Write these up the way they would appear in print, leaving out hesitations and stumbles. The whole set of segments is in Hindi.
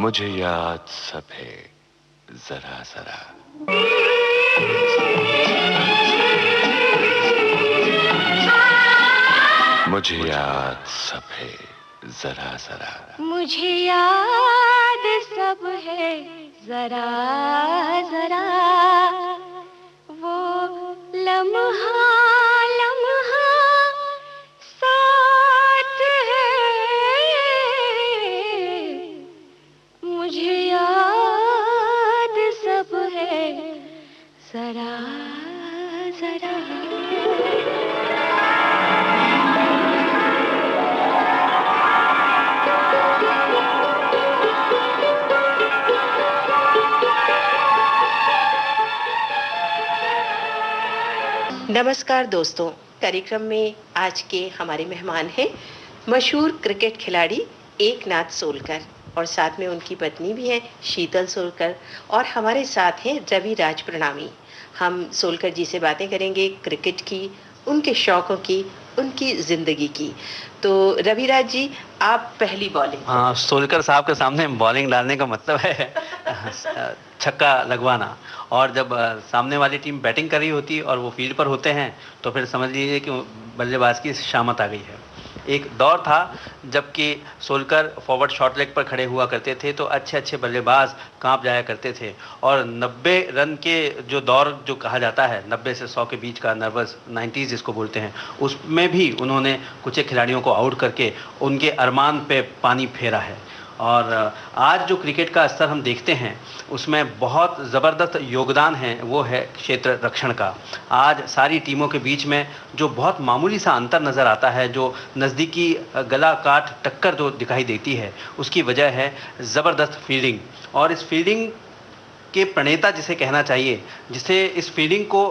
मुझे याद सब है जरा जरा। मुझे याद सब है जरा जरा। मुझे याद सब है जरा जरा। वो लम्हा लम्हा साथ है। मुझे याद सब है जरा जरा। नमस्कार दोस्तों, कार्यक्रम में आज के हमारे मेहमान हैं मशहूर क्रिकेट खिलाड़ी एकनाथ सोलकर और साथ में उनकी पत्नी भी हैं शीतल सोलकर और हमारे साथ हैं रवि राज प्रणामी। हम सोलकर जी से बातें करेंगे क्रिकेट की, उनके शौकों की, उनकी ज़िंदगी की। तो रविराज जी, आप पहली बॉलिंग। हाँ, सोलकर साहब के सामने बॉलिंग डालने का मतलब है छक्का लगवाना। और जब सामने वाली टीम बैटिंग कर रही होती और वो फील्ड पर होते हैं तो फिर समझ लीजिए कि बल्लेबाज की शामत आ गई है। एक दौर था जबकि सोलकर फॉरवर्ड शॉर्ट लेग पर खड़े हुआ करते थे तो अच्छे अच्छे बल्लेबाज कांप जाया करते थे। और 90 रन के जो दौर जो कहा जाता है, 90 से 100 के बीच का, नर्वस 90s जिसको बोलते हैं, उसमें भी उन्होंने कुछ एक खिलाड़ियों को आउट करके उनके अरमान पे पानी फेरा है। और आज जो क्रिकेट का स्तर हम देखते हैं उसमें बहुत ज़बरदस्त योगदान है, वो है क्षेत्र रक्षण का। आज सारी टीमों के बीच में जो बहुत मामूली सा अंतर नज़र आता है, जो नज़दीकी गला काट टक्कर जो दिखाई देती है, उसकी वजह है ज़बरदस्त फील्डिंग। और इस फील्डिंग के प्रणेता जिसे कहना चाहिए, जिसे इस फील्डिंग को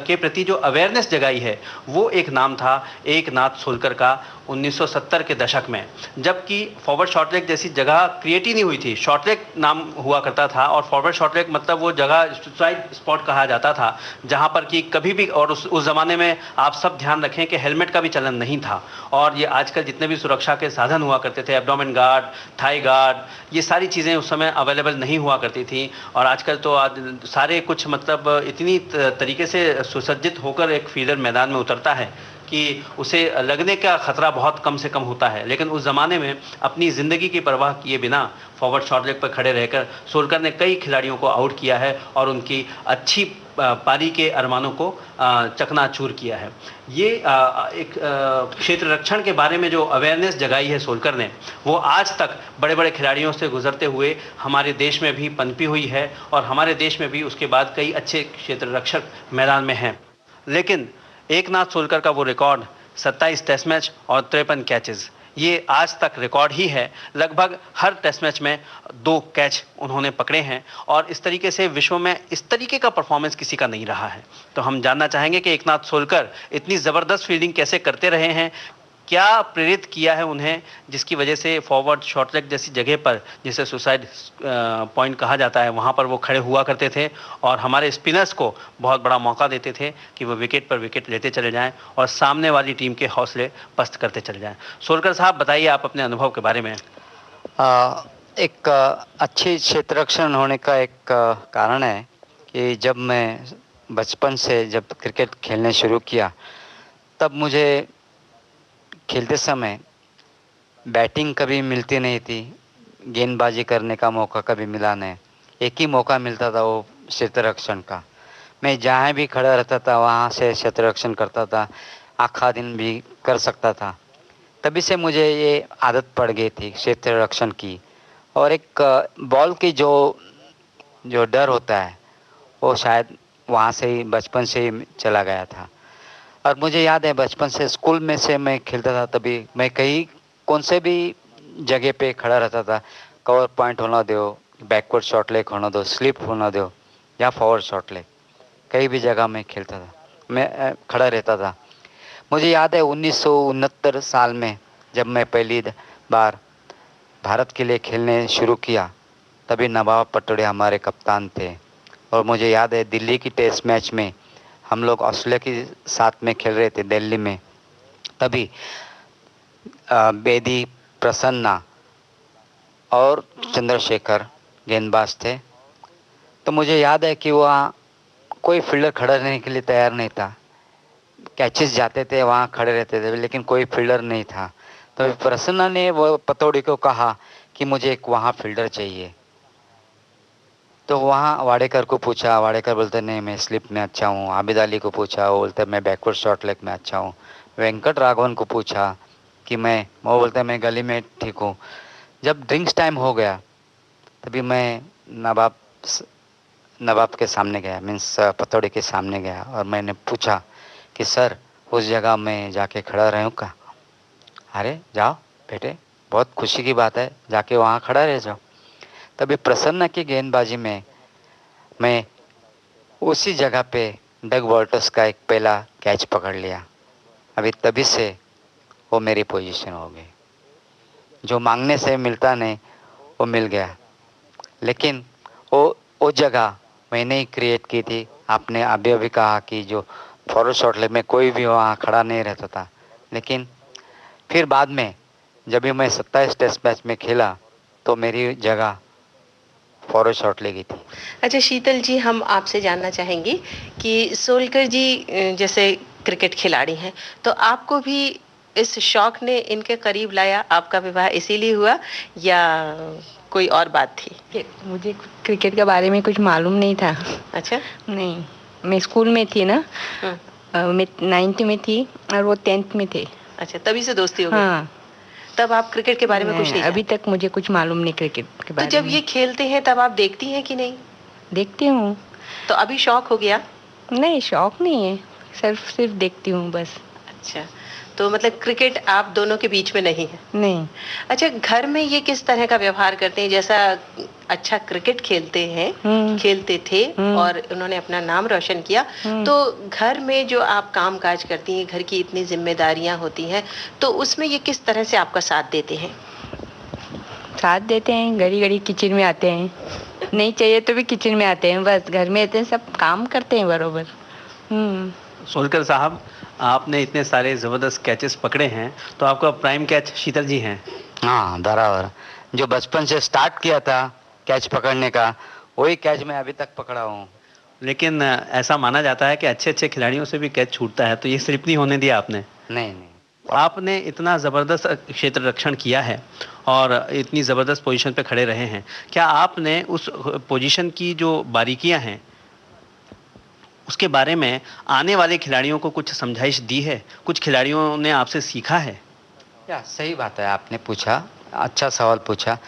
के प्रति जो अवेयरनेस जगाई है, वो एक नाम था एकनाथ सोलकर का 1970 के दशक में, जबकि फॉरवर्ड शॉर्ट लेग जैसी जगह क्रिएट ही नहीं हुई थी। शॉर्ट लेग नाम हुआ करता था और फॉरवर्ड शॉर्ट लेग मतलब वो जगह सुसाइड स्पॉट कहा जाता था जहां पर कि कभी भी, और उस ज़माने में आप सब ध्यान रखें कि हेलमेट का भी चलन नहीं था। और ये आजकल जितने भी सुरक्षा के साधन हुआ करते थे, एब्डोमेन गार्ड, थाई गार्ड, ये सारी चीज़ें उस समय अवेलेबल नहीं हुआ करती थी। और आजकल तो आज सारे कुछ मतलब इतनी तरीके से सुसज्जित होकर एक फील्डर मैदान में उतरता है कि उसे लगने का खतरा बहुत कम से कम होता है। लेकिन उस ज़माने में अपनी ज़िंदगी की परवाह किए बिना फॉरवर्ड शॉर्ट लेग पर खड़े रहकर सोलकर ने कई खिलाड़ियों को आउट किया है और उनकी अच्छी पारी के अरमानों को चकनाचूर किया है। ये एक क्षेत्र रक्षण के बारे में जो अवेयरनेस जगाई है सोलकर ने, वो आज तक बड़े बड़े खिलाड़ियों से गुजरते हुए हमारे देश में भी पनपी हुई है और हमारे देश में भी उसके बाद कई अच्छे क्षेत्र रक्षक मैदान में हैं। लेकिन एकनाथ सोलकर का वो रिकॉर्ड 27 टेस्ट मैच और 53 कैचेस, ये आज तक रिकॉर्ड ही है। लगभग हर टेस्ट मैच में 2 कैच उन्होंने पकड़े हैं और इस तरीके से विश्व में इस तरीके का परफॉर्मेंस किसी का नहीं रहा है। तो हम जानना चाहेंगे कि एकनाथ सोलकर इतनी ज़बरदस्त फील्डिंग कैसे करते रहे हैं, क्या प्रेरित किया है उन्हें, जिसकी वजह से फॉरवर्ड शॉर्ट लेग जैसी जगह पर, जिसे सुसाइड पॉइंट कहा जाता है, वहाँ पर वो खड़े हुआ करते थे और हमारे स्पिनर्स को बहुत बड़ा मौका देते थे कि वो विकेट पर विकेट लेते चले जाएं और सामने वाली टीम के हौसले पस्त करते चले जाएं। सोलकर साहब, बताइए आप अपने अनुभव के बारे में। एक अच्छी क्षेत्र रक्षण होने का एक कारण है कि जब मैं बचपन से जब क्रिकेट खेलने शुरू किया, तब मुझे खेलते समय बैटिंग कभी मिलती नहीं थी, गेंदबाजी करने का मौका कभी मिला नहीं। एक ही मौका मिलता था, वो क्षेत्र रक्षण का। मैं जहाँ भी खड़ा रहता था वहाँ से क्षेत्र रक्षण करता था, आखा दिन भी कर सकता था। तभी से मुझे ये आदत पड़ गई थी क्षेत्र रक्षण की। और एक बॉल की जो डर होता है वो शायद वहाँ से ही बचपन से ही चला गया था। और मुझे याद है बचपन से स्कूल में से मैं खेलता था, तभी मैं कहीं कौन से भी जगह पे खड़ा रहता था। कवर पॉइंट होना दो, बैकवर्ड शॉट लेग होना दो, स्लिप होना दो या फॉरवर्ड शॉट लेग, कहीं भी जगह में खेलता था, मैं खड़ा रहता था। मुझे याद है 1969 साल में जब मैं पहली बार भारत के लिए खेलने शुरू किया, तभी नवाब पटोड़े हमारे कप्तान थे। और मुझे याद है दिल्ली की टेस्ट मैच में हम लोग ऑस्ट्रेलिया के साथ में खेल रहे थे दिल्ली में, तभी बेदी, प्रसन्ना और चंद्रशेखर गेंदबाज थे। तो मुझे याद है कि वहाँ कोई फील्डर खड़ा रहने के लिए तैयार नहीं था। कैचेस जाते थे, वहाँ खड़े रहते थे, लेकिन कोई फील्डर नहीं था। तो प्रसन्ना ने वो पतौड़ी को कहा कि मुझे एक वहाँ फील्डर चाहिए। तो वहाँ वाडेकर को पूछा, वाडेकर बोलते नहीं मैं स्लिप में अच्छा हूँ। आबिद अली को पूछा, वो बोलते मैं बैकवर्ड शॉट लेग में अच्छा हूँ। वेंकट राघवन को पूछा कि वो बोलते मैं गली में ठीक हूँ। जब ड्रिंक्स टाइम हो गया तभी मैं नवाब के सामने गया, मीन्स पतौड़ी के सामने गया, और मैंने पूछा कि सर उस जगह मैं जाके खड़ा रहूँ का? अरे जाओ बेटे, बहुत खुशी की बात है, जाके वहाँ खड़ा रह जाओ। तभी प्रसन्न की गेंदबाजी में मैं उसी जगह पे डग वॉल्टर्स का एक पहला कैच पकड़ लिया। अभी तभी से वो मेरी पोजीशन हो गई। जो मांगने से मिलता नहीं वो मिल गया। लेकिन वो जगह मैंने ही क्रिएट की थी। आपने अभी कहा कि जो फॉरवर्ड शॉट लेग में कोई भी वहाँ खड़ा नहीं रहता था। लेकिन फिर बाद में जब भी मैं 27 टेस्ट मैच में खेला तो मेरी जगह फॉरवर्ड शॉट लेगी थी। अच्छा शीतल जी, हम आपसे जानना चाहेंगे कि सोलकर जी जैसे क्रिकेट खिलाड़ी हैं, तो आपको भी इस शौक ने इनके करीब लाया? आपका विवाह इसीलिए हुआ या कोई और बात थी? मुझे क्रिकेट के बारे में कुछ मालूम नहीं था। अच्छा। नहीं, मैं स्कूल में थी ना, मैं 9th में थी और वो 10th में थे। अच्छा, तभी से दोस्ती हो गई। हाँ। तब आप क्रिकेट के बारे में कुछ नहीं अभी तक मुझे कुछ मालूम नहीं क्रिकेट के बारे में। तो जब ये खेलते हैं तब आप देखती हैं कि नहीं? देखती हूँ। तो अभी शौक हो गया? नहीं, शौक नहीं है, सिर्फ देखती हूँ बस। अच्छा, तो मतलब क्रिकेट आप दोनों के बीच में नहीं है? नहीं। अच्छा, घर में ये किस तरह का व्यवहार करते हैं? जैसा अच्छा क्रिकेट खेलते थे और उन्होंने अपना नाम रोशन किया, तो घर में जो आप काम काज करती हैं, घर की इतनी जिम्मेदारियां होती हैं, तो उसमें ये किस तरह से आपका साथ देते हैं? साथ देते हैं, घड़ी घड़ी किचन में आते हैं, नहीं चाहिए तो भी किचन में आते हैं। बस घर में आते हैं, सब काम करते हैं बरोबर। सोलकर साहब, आपने इतने सारे ज़बरदस्त कैचेस पकड़े हैं, तो आपका प्राइम कैच शीतल जी हैं। हाँ, बराबर। जो बचपन से स्टार्ट किया था कैच पकड़ने का, वही कैच मैं अभी तक पकड़ा हूँ। लेकिन ऐसा माना जाता है कि अच्छे अच्छे खिलाड़ियों से भी कैच छूटता है, तो ये स्लिप नहीं होने दिया आपने? नहीं। आपने इतना ज़बरदस्त क्षेत्र रक्षण किया है और इतनी ज़बरदस्त पोजीशन पे खड़े रहे हैं। क्या आपने उस पोजीशन की जो बारीकियां हैं उसके बारे में आने वाले खिलाड़ियों को कुछ समझाइश दी है? कुछ खिलाड़ियों ने आपसे सीखा है? सही बात है, आपने पूछा, अच्छा सवाल पूछा।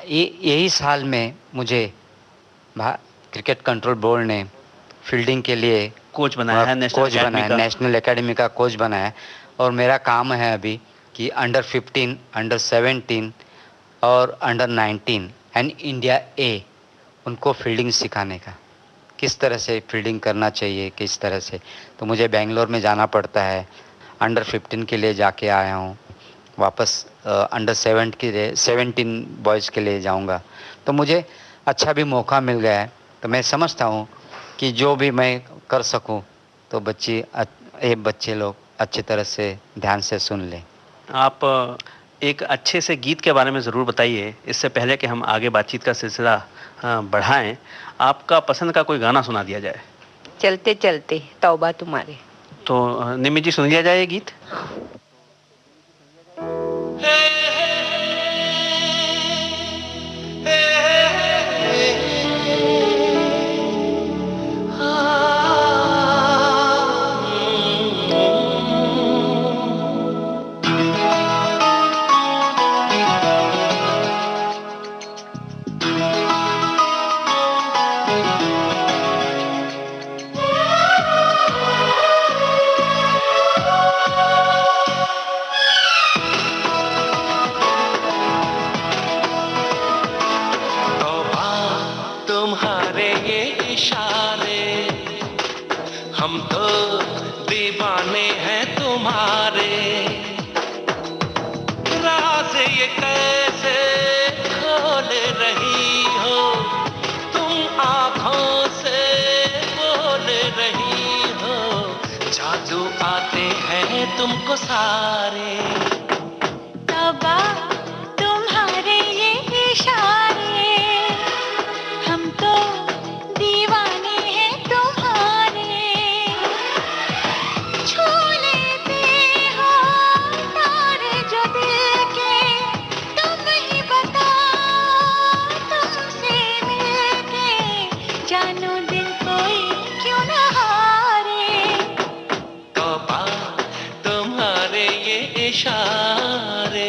यही साल में मुझे क्रिकेट कंट्रोल बोर्ड ने फील्डिंग के लिए कोच बनाया है, नेशनल एकेडमी का कोच बनाया। और मेरा काम है अभी कि अंडर 15, अंडर 17 और अंडर 19 एंड इंडिया ए, उनको फील्डिंग सिखाने का, किस तरह से फील्डिंग करना चाहिए, किस तरह से। तो मुझे बेंगलोर में जाना पड़ता है। अंडर 15 के लिए जाके आया हूँ, वापस अंडर 17 बॉयज़ के लिए जाऊँगा। तो मुझे अच्छा भी मौका मिल गया है। तो मैं समझता हूँ कि जो भी मैं कर सकूँ तो बच्चे लोग अच्छी तरह से ध्यान से सुन लें। आप एक अच्छे से गीत के बारे में ज़रूर बताइए, इससे पहले कि हम आगे बातचीत का सिलसिला बढ़ाएं। आपका पसंद का कोई गाना सुना दिया जाए। चलते चलते तौबा तुम्हारे। तो निमि जी, सुन लिया जाए ये गीत। हम तो दीवाने हैं तुम्हारे, राज ये कैसे खोल रही हो तुम, आँखों से बोल रही हो, जादू आते हैं तुमको सारे। तौबा तुम्हारे ये इशारे, इशारे।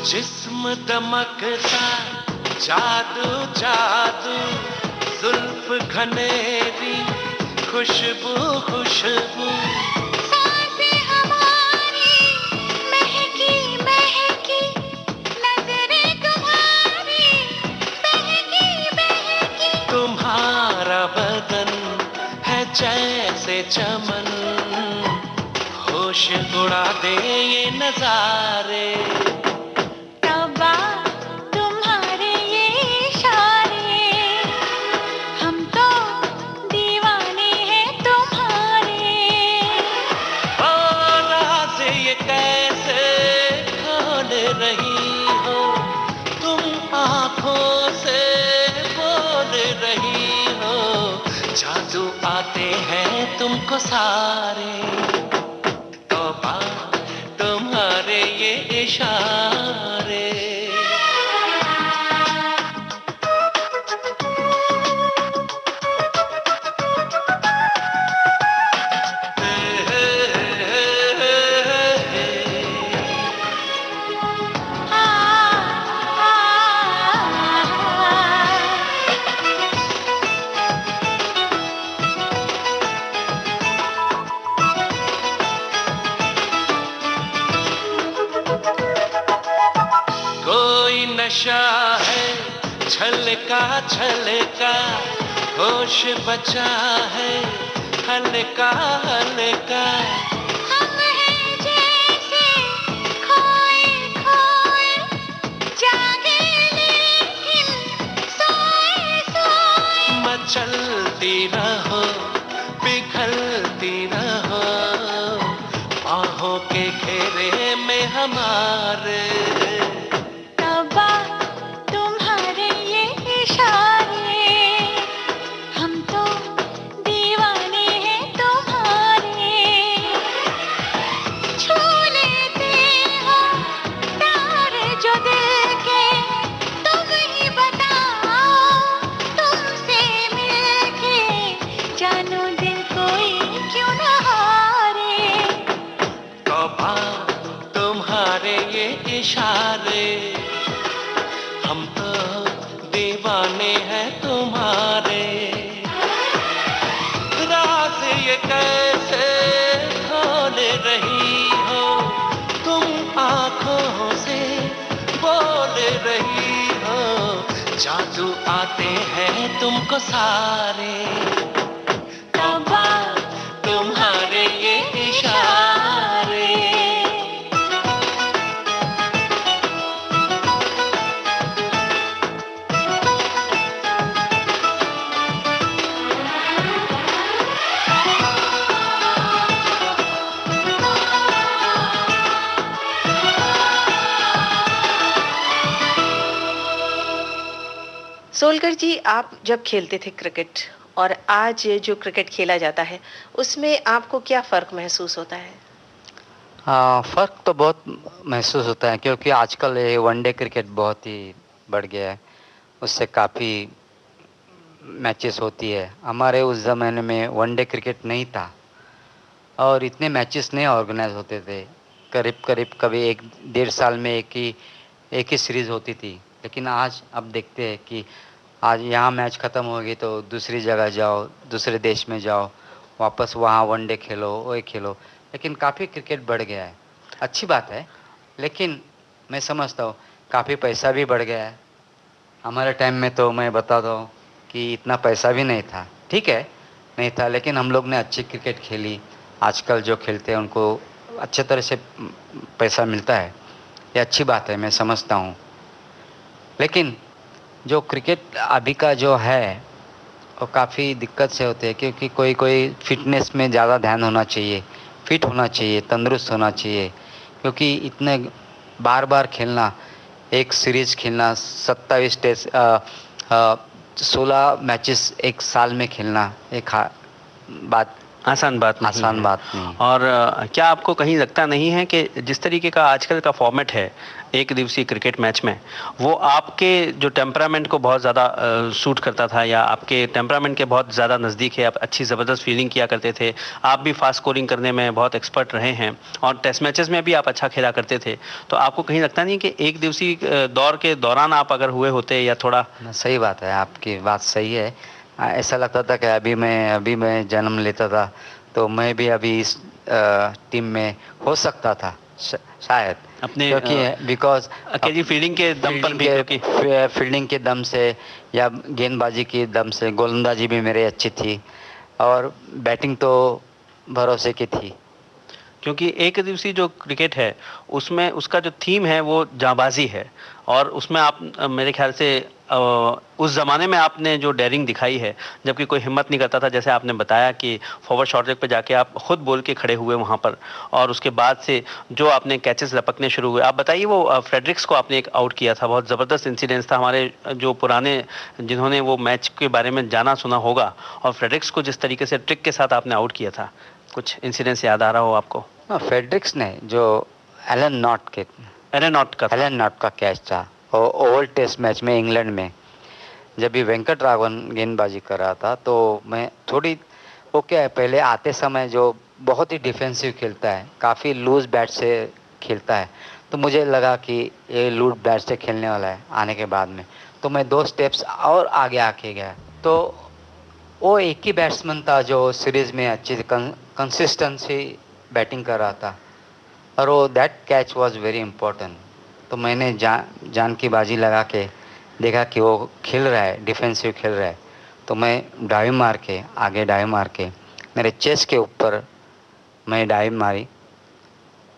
जिस्म दमकता जादू जादू, जुल्फ घनेरी खुशबू खुशबू, सांसें हमारी महकी महकी, नजरें तुम्हारी बहकी बहकी। तुम्हारा बदन है जैसे चमन, होश उड़ा दे ये नजारे। तौबा तुम्हारे ये इशारे, हम तो दीवाने हैं तुम्हारे। ओ राज़ ये कैसे खोल रही हो, तुम आँखों से बोल रही हो, जादू आते हैं तुमको सारे। तौबा तुम्हारे ये इशारे। कोई नशा है छलका छलका, होश बचा है हल्का हल्का। हम हैं जैसे खोए खोए, जागे लेकिन सोए सोए। मचलती रहो पिघलती रहो, बाहों के घेरे में हमारे। तौबा तुम्हारे ये इशारे, हम तो दीवाने हैं तुम्हारे। छू लेते हो तार जो दिल के, तुम ही बताओ तुमसे मिलके, जानू दिल कोई क्यों न हारे। तौबा तुम्हारे ये इशारे, हम तो दीवाने हैं तुम्हारे। राज ये कैसे खोल रही हो, तुम आँखों से बोल रही हो, जादू आते हैं तुमको सारे। तौबा तुम्हारे ये इशारे। सोलकर जी, आप जब खेलते थे क्रिकेट और आज जो क्रिकेट खेला जाता है, उसमें आपको क्या फ़र्क महसूस होता है? फ़र्क तो बहुत महसूस होता है, क्योंकि आजकल ये वनडे क्रिकेट बहुत ही बढ़ गया है। उससे काफ़ी मैचेस होती है। हमारे उस ज़माने में वनडे क्रिकेट नहीं था और इतने मैचेस नहीं ऑर्गेनाइज होते थे। करीब करीब कभी 1-1.5 साल में एक ही सीरीज़ होती थी। लेकिन आज अब देखते हैं कि आज यहाँ मैच ख़त्म हो गई तो दूसरी जगह जाओ, दूसरे देश में जाओ, वापस वहाँ वनडे खेलो, वो खेलो। लेकिन काफ़ी क्रिकेट बढ़ गया है, अच्छी बात है। लेकिन मैं समझता हूँ काफ़ी पैसा भी बढ़ गया है। हमारे टाइम में तो मैं बताता हूँ कि इतना पैसा भी नहीं था। ठीक है, नहीं था, लेकिन हम लोग ने अच्छी क्रिकेट खेली। आजकल जो खेलते हैं उनको अच्छे तरह से पैसा मिलता है, ये अच्छी बात है, मैं समझता हूँ। लेकिन जो क्रिकेट अभी का जो है वो काफ़ी दिक्कत से होते हैं, क्योंकि कोई फिटनेस में ज़्यादा ध्यान होना चाहिए, फिट होना चाहिए, तंदुरुस्त होना चाहिए। क्योंकि इतने बार बार खेलना, एक सीरीज़ खेलना, 27 टेस्ट 16 मैचेस एक साल में खेलना एक बात आसान बात नहीं आसान है। बात नहीं। और क्या आपको कहीं लगता नहीं है कि जिस तरीके का आजकल का फॉर्मेट है एक दिवसीय क्रिकेट मैच में, वो आपके जो टेम्परामेंट को बहुत ज़्यादा सूट करता था, या आपके टेम्परामेंट के बहुत ज़्यादा नज़दीक है? आप अच्छी ज़बरदस्त फील्डिंग किया करते थे, आप भी फास्ट स्कोरिंग करने में बहुत एक्सपर्ट रहे हैं, और टेस्ट मैचेस में भी आप अच्छा खेला करते थे। तो आपको कहीं लगता नहीं कि एक दिवसीय दौर के दौरान आप अगर हुए होते या थोड़ा। सही बात है, आपकी बात सही है। ऐसा लगता था कि अभी मैं जन्म लेता था तो मैं भी अभी इस टीम में हो सकता था शायद, अपने क्योंकि बिकॉज अकेली फील्डिंग के दम पर भी, क्योंकि फील्डिंग के दम से या गेंदबाजी के दम से, गोलंदाजी भी मेरी अच्छी थी और बैटिंग तो भरोसे की थी। क्योंकि एक दिवसीय जो क्रिकेट है उसमें उसका जो थीम है वो जांबाजी है, और उसमें आप मेरे ख्याल से उस ज़माने में आपने जो डेयरिंग दिखाई है, जबकि कोई हिम्मत नहीं करता था, जैसे आपने बताया कि फॉरवर्ड शॉर्ट लेग पे जाके आप खुद बोल के खड़े हुए वहाँ पर, और उसके बाद से जो आपने कैचेस लपकने शुरू हुए। आप बताइए, वो फ्रेडरिक्स को आपने एक आउट किया था, बहुत ज़बरदस्त इंसिडेंस था। हमारे जो पुराने जिन्होंने वो मैच के बारे में जाना सुना होगा, और फ्रेडरिक्स को जिस तरीके से ट्रिक के साथ आपने आउट किया था, कुछ इंसिडेंस याद आ रहा हो आपको? फेडरिक्स ने जो एलन नॉट का कैच था ओवल टेस्ट मैच में इंग्लैंड में, जब भी वेंकट राघवन गेंदबाजी कर रहा था, तो मैं थोड़ी वो क्या है, पहले आते समय जो बहुत ही डिफेंसिव खेलता है, काफ़ी लूज बैट से खेलता है, तो मुझे लगा कि ये लूज बैट से खेलने वाला है आने के बाद में, तो मैं 2 स्टेप्स और आगे आके गया। तो वो एक ही बैट्समैन था जो सीरीज़ में अच्छी कंसिस्टेंसी बैटिंग कर रहा था, और वो that catch was very important. तो मैंने जान की बाजी लगा के देखा कि वो खेल रहा है, डिफेंसिव खेल रहा है, तो मैं डाइव मार के आगे डाइव मार के मेरे चेस्ट के ऊपर मैं डाइव मारी,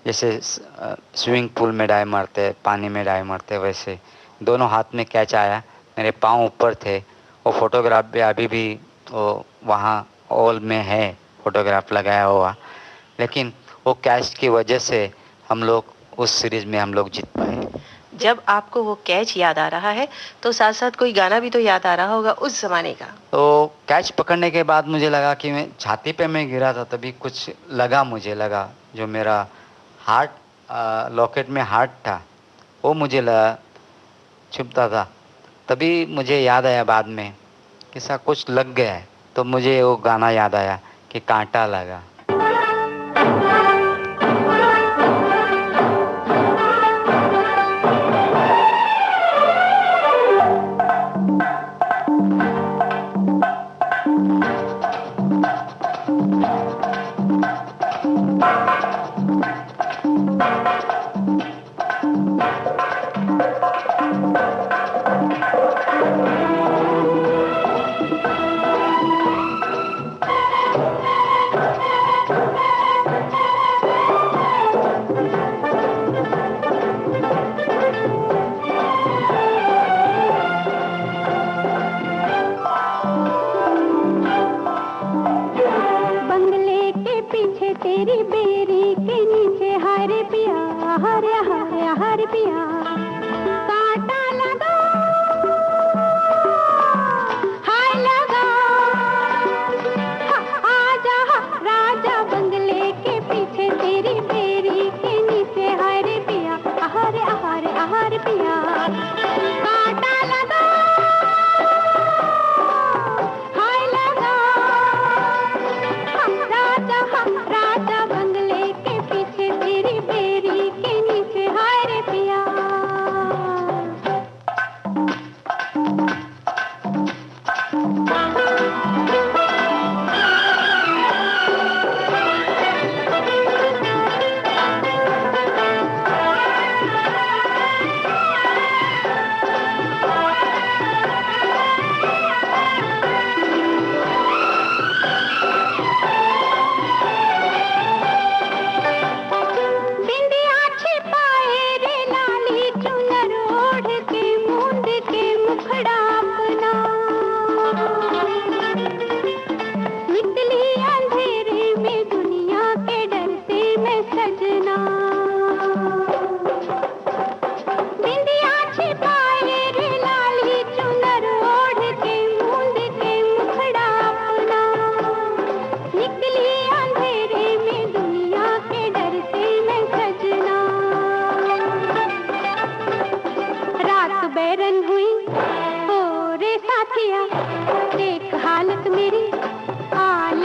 जैसे स्विमिंग पूल में डाइव मारते, पानी में डाइव मारते, वैसे दोनों हाथ में कैच आया, मेरे पाँव ऊपर थे। वो फोटोग्राफ भी अभी भी वो वहाँ ऑल में है, फोटोग्राफ लगाया हुआ। लेकिन वो कैच की वजह से हम लोग उस सीरीज में हम लोग जीत पाए। जब आपको वो कैच याद आ रहा है तो साथ साथ कोई गाना भी तो याद आ रहा होगा उस जमाने का। तो कैच पकड़ने के बाद मुझे लगा कि मैं छाती पे मैं गिरा था, तभी कुछ मुझे लगा जो मेरा हार्ट लॉकेट में हार्ट था वो मुझे लगा छुपता था, तभी मुझे याद आया बाद में कि सा कुछ लग गया है, तो मुझे वो गाना याद आया कि कांटा लगा। तेरी बेरी के नीचे हरे पिया हरे हरे हरे पिया कांटा लगा हाय लगा आजा राजा बंगले के पीछे तेरी बेरी के नीचे हरे पिया हरे हरे हरे पिया कांटा लगा हाय लगा राजा बंगले के पीछे तेरी बेरी के नीचे हाय रे पिया।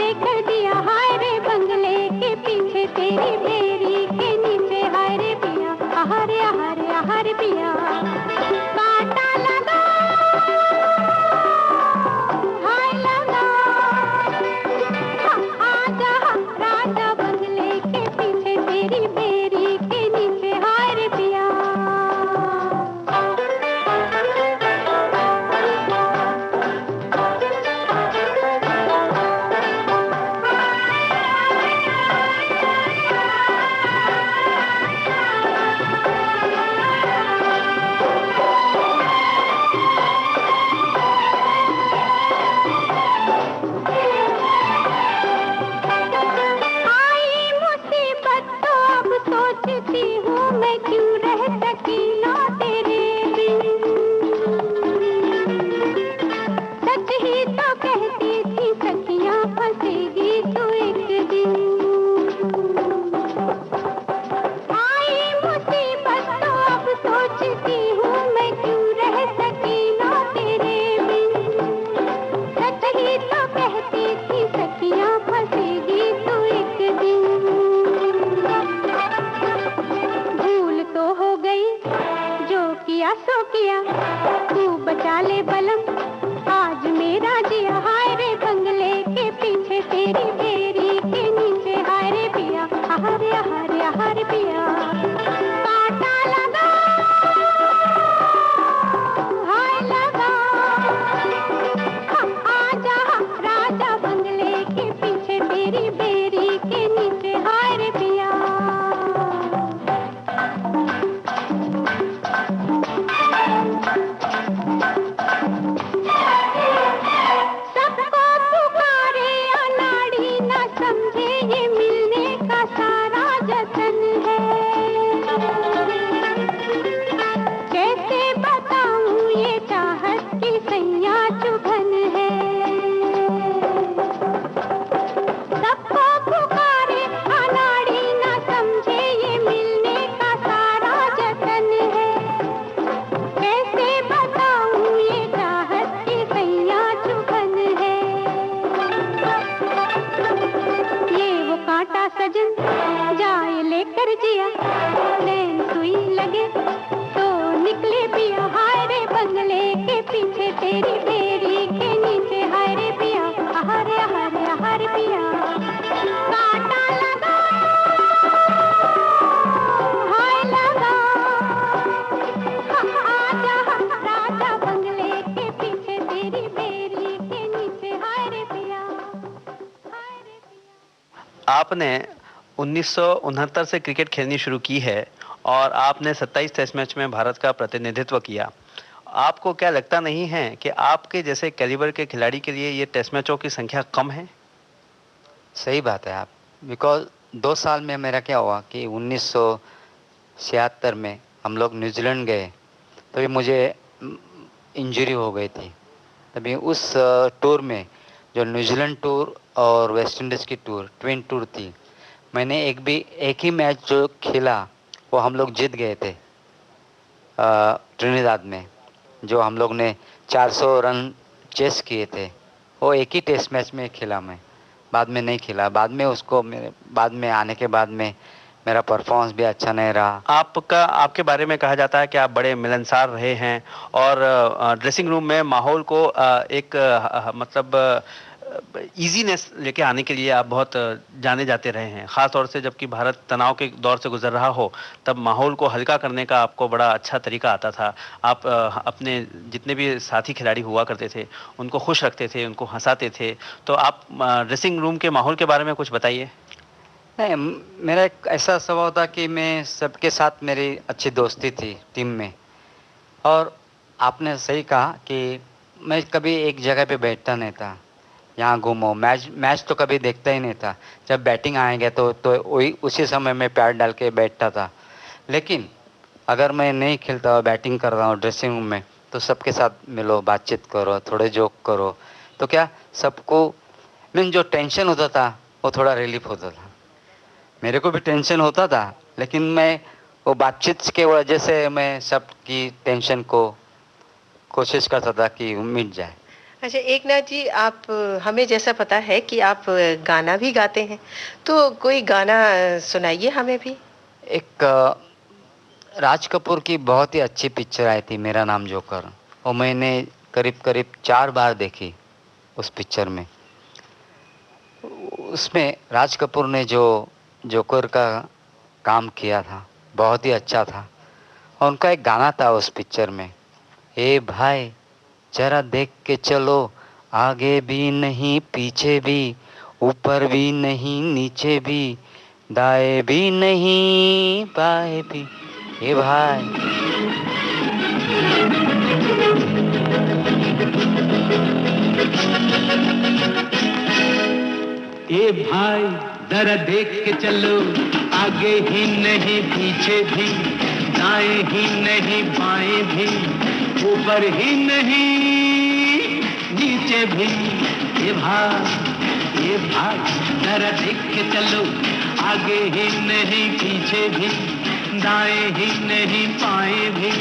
लेकर दिया, हाय रे बंगले के पीछे तेरी बेरी के नीचे, हाय रे पिया आहारे आहारे आहारे पिया। कांटा लगा हाय लगा, आजा राजा बंगले के पीछे तेरी बेरी के नीचे, हाय रे पिया। आई मुसीबत तो अब सोचती हूँ मैं क्यों रह सकी ना तेरे बिन। सच ही तो कहती थी सखियाँ फंसेगी तू एक दिन। आई मुसीबत तो अब सोचती हूँ मैं क्यों रह सकी ना तेरे बिन। सच ही तो कहती थी सखियाँ फंसेगी तू एक दिन। भूल तो हो गई जो किया सो किया, तू बचा ले बलम आज मेरा जिया, हाय रे बंगले के पीछे तेरी बेरी के नीचे, हाय रे पिया आहारे आहारे आहारे पिया। कांटा लगा हाय लगा, आजा राजा बंगले के पीछे तेरी बेरी के नीचे, हाय रे पिया। सबको पुकारे अनाड़ी न समझे ये मिलने का सारा जतन है। कैसे बताऊं ये चाहत की सैया चुभन है। सबको पुकारे अनाड़ी न समझे ये मिलने का सारा जतन है। कैसे बताऊं ये चाहत की सैया चुभन है। ये वो कांटा सजन जाए लेकर जिया, नैन सुई लगे तो निकले पिया, हाय रे बंगले के पीछे तेरी बेरी के नीचे, हाय रे पिया आहारे आहारे आहारे पिया। कांटा लगा हाय लगा, आजा राजा बंगले के पीछे तेरी बेरी के नीचे, हाय रे पिया हाय रे पिया। आपने 1969 से क्रिकेट खेलनी शुरू की है और आपने 27 टेस्ट मैच में भारत का प्रतिनिधित्व किया। आपको क्या लगता नहीं है कि आपके जैसे कैलिबर के खिलाड़ी के लिए ये टेस्ट मैचों की संख्या कम है? सही बात है आप, बिकॉज 2 साल में मेरा क्या हुआ कि 1976 में हम लोग न्यूजीलैंड गए, तभी मुझे इंजरी हो गई थी। तभी उस टूर में जो न्यूजीलैंड टूर और वेस्ट इंडीज़ की टूर ट्विन टूर थी, मैंने एक ही मैच जो खेला वो हम लोग जीत गए थे ट्रिनिदाद में, जो हम लोग ने 400 रन चेस किए थे। वो एक ही टेस्ट मैच में खेला मैं, बाद में नहीं खेला। बाद में उसको मेरे बाद में आने के बाद में मेरा परफॉर्मेंस भी अच्छा नहीं रहा। आपके बारे में कहा जाता है कि आप बड़े मिलनसार रहे हैं और ड्रेसिंग रूम में माहौल को मतलब इजीनेस लेके आने के लिए आप बहुत जाने जाते रहे हैं। ख़ास तौर से जबकि भारत तनाव के दौर से गुजर रहा हो, तब माहौल को हल्का करने का आपको बड़ा अच्छा तरीका आता था। आप अपने जितने भी साथी खिलाड़ी हुआ करते थे उनको खुश रखते थे, उनको हंसाते थे। तो आप ड्रेसिंग रूम के माहौल के बारे में कुछ बताइए। नहीं, मेरा एक ऐसा स्वभाव था कि मैं सबके साथ मेरी अच्छी दोस्ती थी टीम में। और आपने सही कहा कि मैं कभी एक जगह पे बैठता नहीं था, यहाँ घूमो। मैच तो कभी देखता ही नहीं था। जब बैटिंग आएंगे तो वही उसी समय में पैर डाल के बैठता था। लेकिन अगर मैं नहीं खेलता और बैटिंग कर रहा हूँ ड्रेसिंग रूम में, तो सबके साथ मिलो, बातचीत करो, थोड़े जोक करो, तो क्या सबको मीन जो टेंशन होता था वो थोड़ा रिलीफ होता था। मेरे को भी टेंशन होता था, लेकिन मैं वो बातचीत के वजह से मैं सबकी टेंशन को कोशिश करता था कि मिट जाए। अच्छा एकनाथ जी, आप हमें जैसा पता है कि आप गाना भी गाते हैं, तो कोई गाना सुनाइए हमें भी। एक राज कपूर की बहुत ही अच्छी पिक्चर आई थी, मेरा नाम जोकर। वो मैंने करीब करीब 4 बार देखी उस पिक्चर में। उसमें राज कपूर ने जो जोकर का काम किया था बहुत ही अच्छा था। और उनका एक गाना था उस पिक्चर में, ए भाई जरा देख के चलो, आगे भी नहीं पीछे भी, ऊपर भी नहीं नीचे भी, दाएं भी नहीं बाएं भी, ए भाई। ए भाई जरा देख के चलो, आगे ही नहीं पीछे भी, दाएं ही नहीं बाएं भी, ऊपर ही नहीं नीचे भी, ए भाई जरा देख के चलो, आगे ही नहीं पीछे भी, दाएं ही नहीं बाएं भी,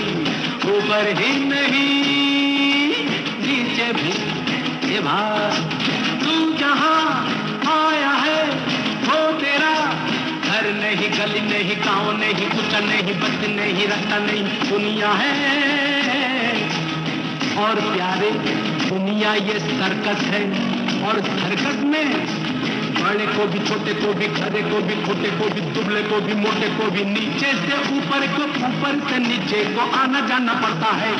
ऊपर ही नहीं नीचे भी, ए भाई तू जहां आया है वो तेरा घर नहीं, गली नहीं, गांव नहीं, कुछ नहीं, बस नहीं, रास्ता नहीं, दुनिया है। और प्यारे दुनिया ये सर्कस है, और सर्कस में बड़े को भी, छोटे को भी, खड़े को भी, खोटे को भी, दुबले को भी, मोटे को भी, नीचे से ऊपर को, ऊपर से नीचे को आना जाना पड़ता है।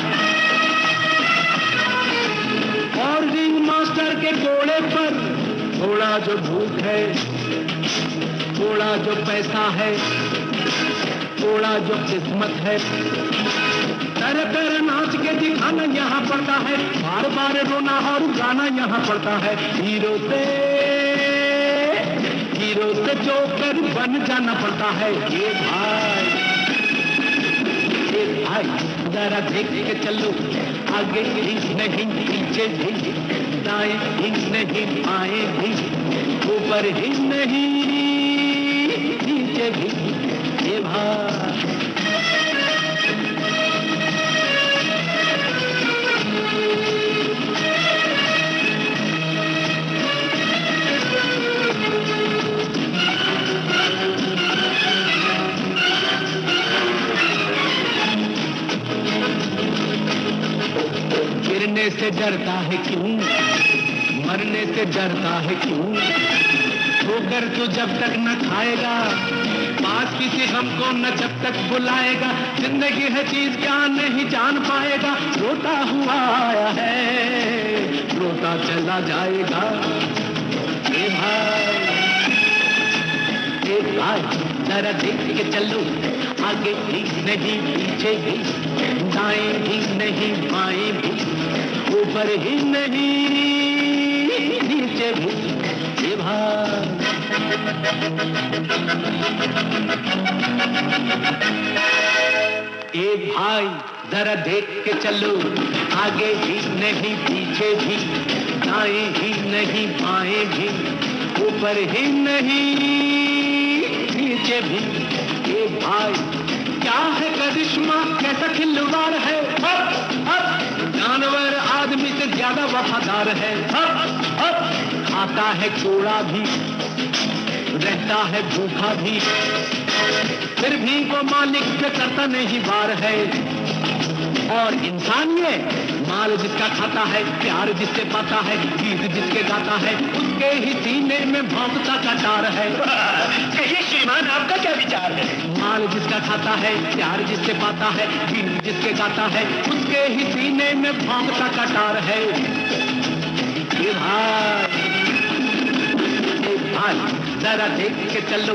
और रिंग मास्टर के घोड़े पर थोड़ा जो भूख है, थोड़ा जो पैसा है, थोड़ा जो किस्मत है, तरह तरह नाच के दिखाना यहाँ पड़ता है, बार बार रोना और गाना यहाँ पड़ता है। हीरो से जोकर बन जाना पड़ता है। ये भाई जरा देख के चलो, आगे ही नहीं पीछे भी, दाएं ही नहीं बाएं भी, ऊपर ही नहीं नीचे भी, ये भाई गिरने से डरता है क्यों, मरने से डरता है क्यों, ठोकर तो जब तक न खाएगा, पास किसी हमको न जब तक बुलाएगा, जिंदगी है चीज क्या नहीं जान पाएगा, रोता हुआ आया है रोता चला जाएगा। ए भाई जरा देख के चलो, आगे भी नहीं पीछे भी, दाएं भी नहीं बाएं भी, ऊपर ही नहीं नीचे भी, ये भाई ए भाई जरा देख के चलो, आगे भी नहीं पीछे भी, दाएं ही नहीं बाएं भी, ऊपर ही नहीं नीचे भी, ए भाई क्या है करिश्मा, कैसा खिलवाड़ है, जानवर आदमी से ज्यादा वफादार है, खाता है कूड़ा भी, रहता है भूखा भी, फिर भी वो मालिक पे करता नहीं वार है। और इंसान ये माल जिसका खाता है, प्यार जिससे पाता है, गीत जिसके गाता है, उसके ही सीने में भौंकता का डार है। कहिए श्रीमान आपका क्या विचार है? माल जिसका खाता है, प्यार जिससे पाता है, गीत जिसके गाता है, उसके ही सीने में भौंकता का डार है। ये भाई जरा देख के चलो,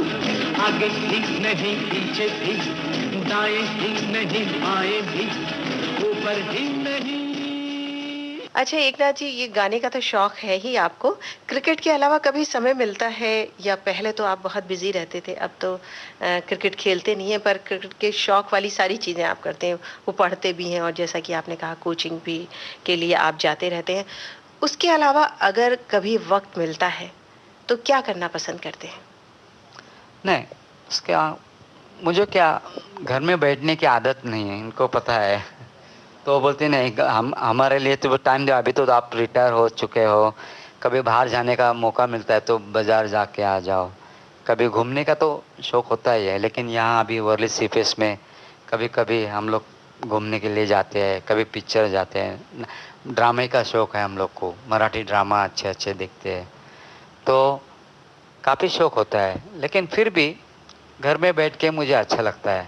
आगे भी नहीं पीछे भी, दाएं ही नहीं बाएं भी, ऊपर ही नहीं। अच्छा एकनाथ जी, ये गाने का तो शौक है ही आपको, क्रिकेट के अलावा कभी समय मिलता है, या पहले तो आप बहुत बिजी रहते थे, अब तो क्रिकेट खेलते नहीं है, पर क्रिकेट के शौक वाली सारी चीज़ें आप करते हैं, वो पढ़ते भी हैं, और जैसा कि आपने कहा कोचिंग भी के लिए आप जाते रहते हैं। उसके अलावा अगर कभी वक्त मिलता है तो क्या करना पसंद करते हैं? नहीं, मुझे क्या घर में बैठने की आदत नहीं है, इनको पता है। तो वो बोलती नहीं, हम हमारे लिए तो टाइम दो, अभी तो आप रिटायर हो चुके हो, कभी बाहर जाने का मौका मिलता है तो बाज़ार जाके आ जाओ, कभी घूमने का तो शौक़ होता ही है। लेकिन यहाँ अभी वर्ली सीफेस में कभी कभी हम लोग घूमने के लिए जाते हैं, कभी पिक्चर जाते हैं। ड्रामे का शौक़ है हम लोग को, मराठी ड्रामा अच्छे अच्छे देखते हैं, तो काफ़ी शौक़ होता है। लेकिन फिर भी घर में बैठ के मुझे अच्छा लगता है,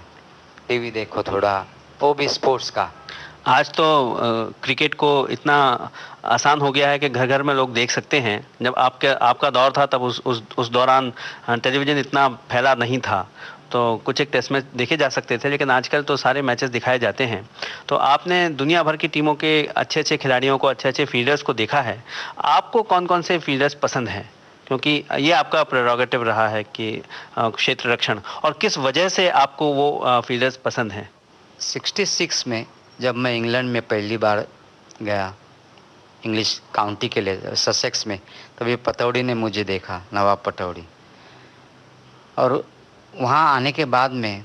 टीवी देखो थोड़ा, वो भी स्पोर्ट्स का। आज तो क्रिकेट को इतना आसान हो गया है कि घर घर में लोग देख सकते हैं। जब आपका दौर था तब उस दौरान टेलीविज़न इतना फैला नहीं था, तो कुछ एक टेस्ट मैच देखे जा सकते थे, लेकिन आजकल तो सारे मैचेस दिखाए जाते हैं। तो आपने दुनिया भर की टीमों के अच्छे अच्छे खिलाड़ियों को, अच्छे अच्छे फील्डर्स को देखा है। आपको कौन कौन से फील्डर्स पसंद हैं, क्योंकि ये आपका प्रेरोगेटिव रहा है कि क्षेत्र रक्षण, और किस वजह से आपको वो फील्डर्स पसंद हैं? 66 में जब मैं इंग्लैंड में पहली बार गया इंग्लिश काउंटी के लिए, ससेक्स में, तभी पतौड़ी ने मुझे देखा, नवाब पतौड़ी। और वहाँ आने के बाद में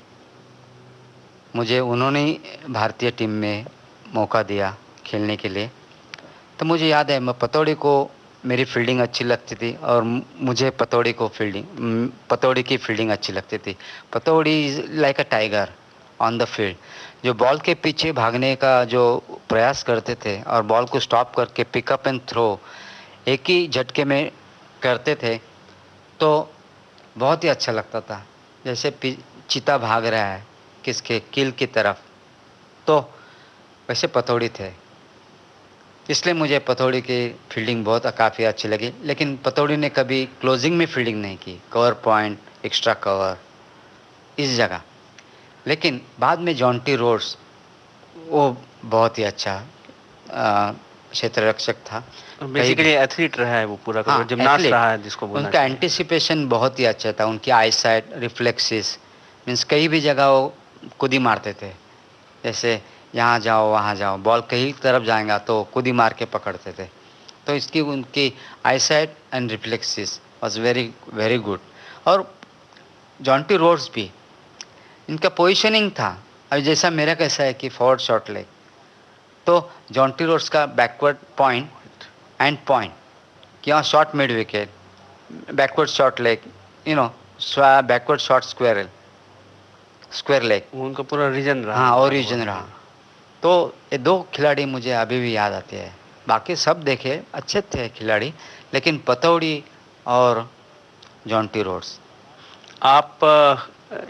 मुझे उन्होंने भारतीय टीम में मौका दिया खेलने के लिए। तो मुझे याद है, मैं पतौड़ी को, मेरी फील्डिंग अच्छी लगती थी और मुझे पतौड़ी की फील्डिंग अच्छी लगती थी। Pataudi is like a tiger on the field, जो बॉल के पीछे भागने का जो प्रयास करते थे और बॉल को स्टॉप करके पिकअप एंड थ्रो एक ही झटके में करते थे, तो बहुत ही अच्छा लगता था। जैसे चीता भाग रहा है किसके किल की तरफ, तो वैसे पतौड़ी थे। इसलिए मुझे पतौड़ी की फील्डिंग बहुत काफ़ी अच्छी लगी। लेकिन पतौड़ी ने कभी क्लोजिंग में फील्डिंग नहीं की, कवर पॉइंट, एक्स्ट्रा कवर, इस जगह। लेकिन बाद में जॉन्टी रोड्स, वो बहुत ही अच्छा क्षेत्र रक्षक था, बेसिकली एथलीट रहा है वो पूरा, हाँ, जिम्नास्ट रहा है जिसको बोलना उनका चाहिए। एंटिसिपेशन बहुत ही अच्छा था, उनकी आई साइट, रिफ्लेक्सेस, मीन्स कहीं भी जगह वो कूदी मारते थे। जैसे यहाँ जाओ वहाँ जाओ, बॉल कहीं तरफ जाएगा तो कूदी मार के पकड़ते थे। तो इसकी उनकी eye sight and reflexes was very very good. और जॉन्टी रोड्स भी, इनका पोजीशनिंग था अब जैसा मेरा कैसा है कि फॉरवर्ड शॉर्ट लेग, तो जॉन्टी रोड्स का बैकवर्ड पॉइंट एंड पॉइंट, क्या short mid wicket, backward short leg, backward short square leg, उनका पूरा रीजन रहा। हाँ, और रीजन रहा। तो ये दो खिलाड़ी मुझे अभी भी याद आते हैं। बाकी सब देखे अच्छे थे खिलाड़ी, लेकिन पतौड़ी और जॉन्टी रोड्स। आप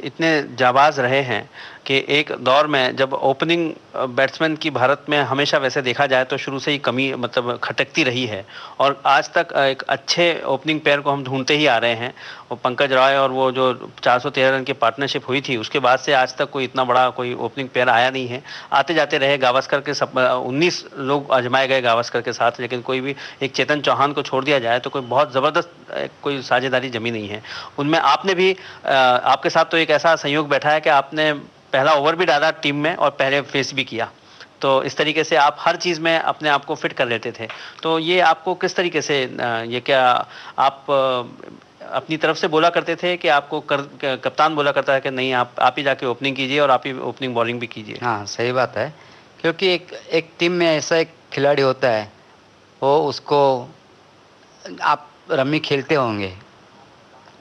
इतने जाबाज रहे हैं कि एक दौर में जब ओपनिंग बैट्समैन की भारत में हमेशा वैसे देखा जाए तो शुरू से ही कमी मतलब खटकती रही है, और आज तक एक अच्छे ओपनिंग पेयर को हम ढूंढते ही आ रहे हैं। वो पंकज रॉय और वो जो 413 रन की पार्टनरशिप हुई थी, उसके बाद से आज तक कोई इतना बड़ा कोई ओपनिंग पेयर आया नहीं है। आते जाते रहे, गावस्कर के 19 लोग आजमाए गए गावस्कर के साथ, लेकिन कोई भी, एक चेतन चौहान को छोड़ दिया जाए तो कोई बहुत ज़बरदस्त कोई साझेदारी जमी नहीं है। उनमें आपने भी, आपके साथ तो एक ऐसा संयोग बैठा है कि आपने पहला ओवर भी डाला टीम में और पहले फेस भी किया, तो इस तरीके से आप हर चीज़ में अपने आप को फिट कर लेते थे। तो ये आपको किस तरीके से, ये क्या आप अपनी तरफ से बोला करते थे कि आपको कप्तान बोला करता है कि नहीं आप ही जाके ओपनिंग कीजिए और आप ही ओपनिंग बॉलिंग भी कीजिए? हाँ, सही बात है, क्योंकि एक टीम में ऐसा एक खिलाड़ी होता है, वो उसको आप रम्मी खेलते होंगे,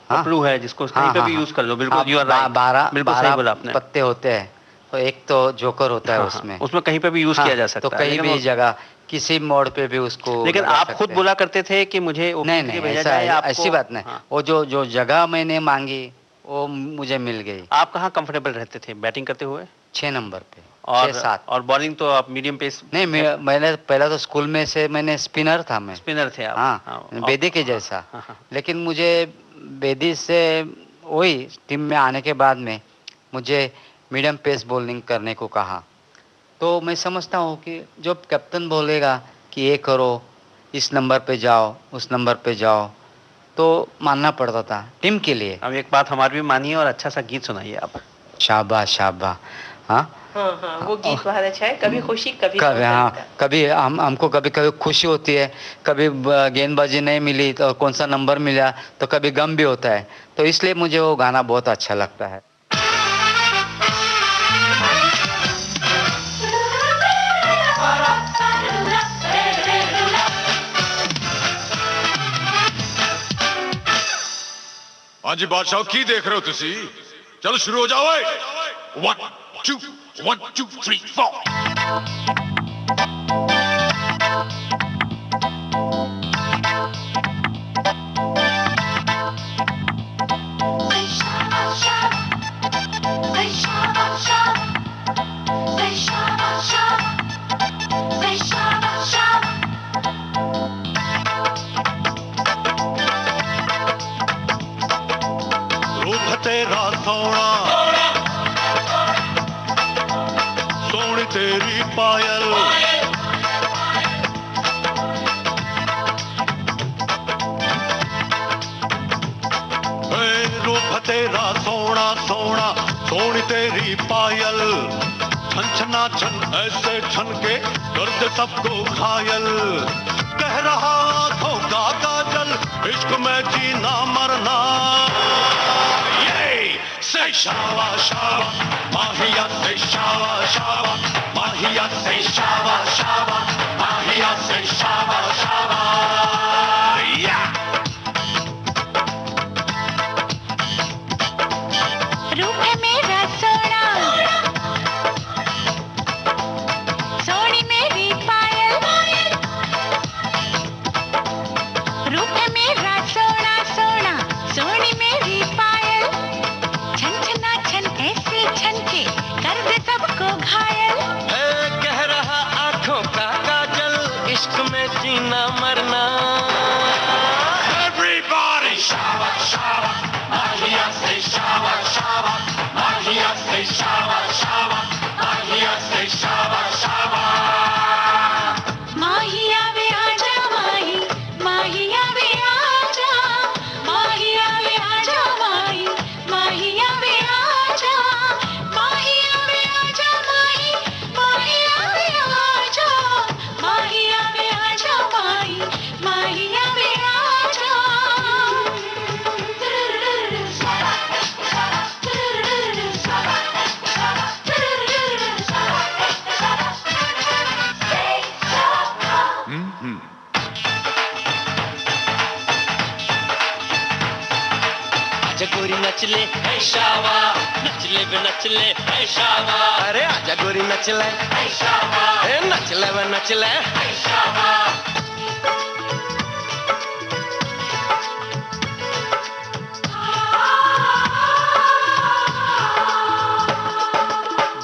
पपलू है जिसको कहीं पे भी यूज कर लो, बिल्कुल यू आर राइट, बिल्कुल सही बोला आपने। पत्ते होते हैं, तो एक तो जोकर होता है उसमें कहीं पे भी यूज किया जा सकता है, तो कहीं भी जगह किसी मोड़ पे भी उसको। लेकिन आप खुद बोला करते थे कि मुझे नहीं, ऐसी बात नहीं। वो जो जगह मैंने मांगी वो मुझे मिल गई। आप कहाँ कंफर्टेबल रहते थे बैटिंग करते हुए? 6 नंबर पे, और 6-7। और बॉलिंग तो आप मीडियम पेस? नहीं, मैंने पहला तो स्कूल में से मैंने स्पिनर था, मैं स्पिनर थे आप? हाँ, बेदी के जैसा। लेकिन मुझे बेदी से वही टीम में आने के बाद में मुझे मीडियम पेस बॉलिंग करने को कहा, तो मैं समझता हूँ कि जब कैप्टन बोलेगा कि ये करो, इस नंबर पे जाओ, उस नंबर पे जाओ, तो मानना पड़ता था टीम के लिए। अब एक बात हमारी भी मानिए और अच्छा सा गीत सुनाइए आप। शाबा शाबा। हाँ, वो गीत बहुत अच्छा है। कभी खुशी कभी हाँ, कभी हमको कभी खुशी होती है, कभी गेंदबाजी नहीं मिली तो कौन सा नंबर मिला, तो कभी गम भी होता है। तो इसलिए मुझे वो गाना बहुत अच्छा लगता है। हाँ जी बादशाह की देख रहे हो तुसी चलो शुरू हो जाओ 1 2 1 2 3 4 तेरा सोना सोनी तेरी पायल रूप तेरा सोना सोना सोनी तेरी पायल छन छना छन ऐसे छन के कर दे सबको घायल कह रहा आंखों का काजल इश्क में जीना मरना Say shawa shawa, Mahia say shawa shawa, Mahia say shawa shawa, Mahia say shawa shawa. Yeah. रूप है मेरा सोना, सोनी मेरी पायल। रूप है मेरा सोना सोना, सोनी मेरी पायल। छन छना छन ऐसे छन के कर दे सबको घायल कह रहा आंखों का काजल इश्क में जीना मरना Everybody shawa shawa, Mahia say shawa shawa, Mahia say shawa shawa, Mahia say shawa shawa. माहिया वे आजा माही, माहिया वे आजा, माहिया वे आजा माही, माहिया वे आजा, माहिया वे आजा माही, माहिया वे आजा, माहिया वे आजा माही, माहिया वे आजा। आजा गोरी नचले है शावा नचले वे नचले है शावा अरे आजा गोरी नचले है शावा नचले वे नचले है शावा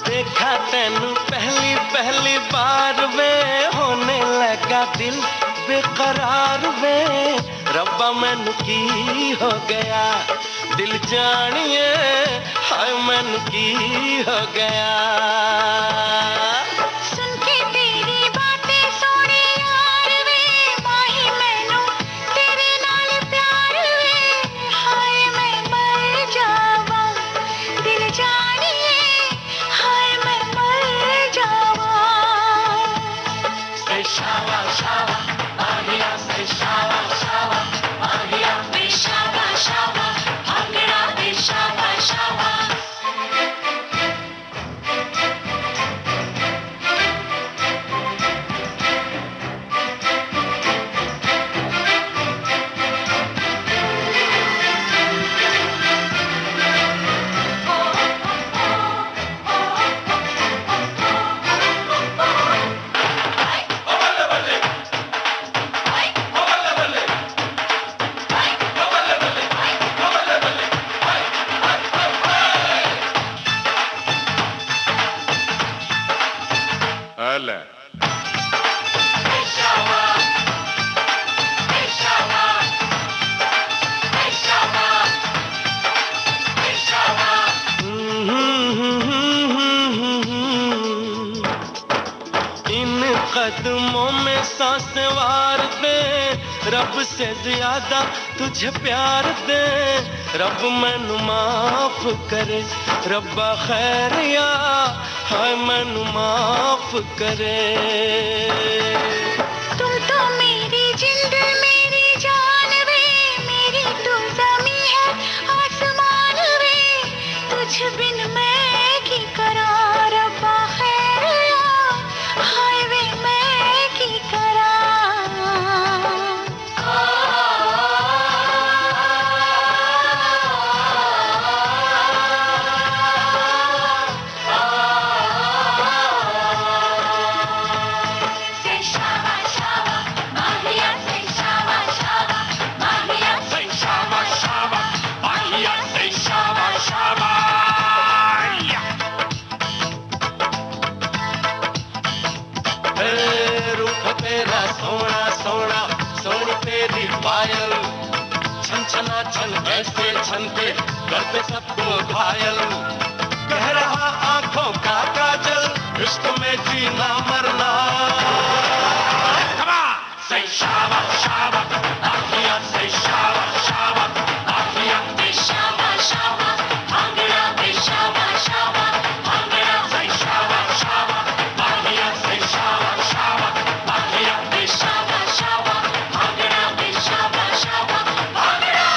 देखा तेनू पहली पहली बार वे होने लगा दिल बेकरार वे रब्बा मैनू की हो गया दिल जानिए हाय मैनू की हो गया सुन के तेरी बातें सोने यार वे माही मैनू तेरे नाल प्यार वे हाय मैं मर जावा दिल जानिए हाय मैं मर जावा Say shawa shawa, Mahia say shawa shawa, Mahia वे शावा शावा भांगड़ा वे शावा शावा अले इन कदमों में सांस वार दे रब से ज्यादा तुझे प्यार दे रब मैनू माफ करे रब्बा खैरिया हाय मैनू माफ करे तुम तो मेरी जिंद मेरी जान वे मेरी तू ज़मीं है आसमान वे तुझ बिन मैं की करा रब्बा खैरिया हाय वे मैं की करा छन ऐसे छन के करते सबको घायल। कह रहा आंखों का काजल इश्क में जीना मरना। Come on! Say shaba shaba, आखियां say shaba shaba, आखियां say shaba shaba, bhangra say shaba shaba, bhangra say shaba shaba, आखियां say shaba shaba, आखियां say shaba shaba, bhangra say shaba shaba, bhangra.